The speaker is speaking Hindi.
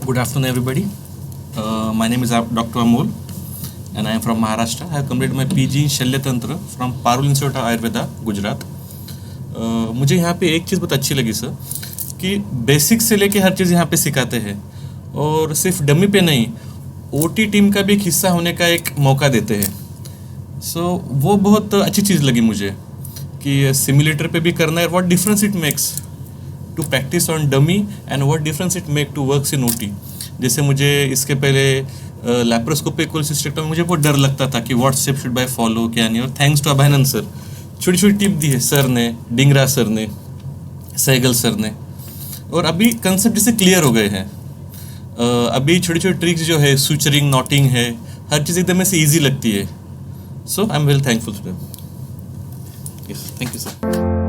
Good afternoon, everybody. My name is Dr. Amol, and I am from Maharashtra. I have completed my PG in शल्य तंत्र from Parul Institute of Ayurveda, Gujarat. मुझे यहाँ पे एक चीज़ बहुत अच्छी लगी सर कि बेसिक से लेके हर चीज़ यहाँ पे सिखाते हैं और सिर्फ डमी पे नहीं, ओटी टीम का भी एक हिस्सा होने का एक मौका देते हैं. सो वो बहुत अच्छी चीज़ लगी मुझे कि सिमुलेटर पे भी करना है. What difference it makes to practice on dummy and what difference it make to works in OT. जैसे मुझे इसके पहले लैप्रोस्कोपिक कोलेसिस्टेक्टमी में मुझे बहुत डर लगता था कि what step should buy follow क्या नहीं. और थैंक्स टू अभयानंद सर, छोटी छोटी टिप दी है सर ने, डिंगरा सर ने, सहगल सर ने, और अभी कंसेप्ट जैसे क्लियर हो गए हैं. अभी छोटी छोटी ट्रिक्स जो है, सुचरिंग, नॉटिंग है, हर चीज़ एकदम से ईजी लगती है. So I am very thankful to them. Yes, thank you sir.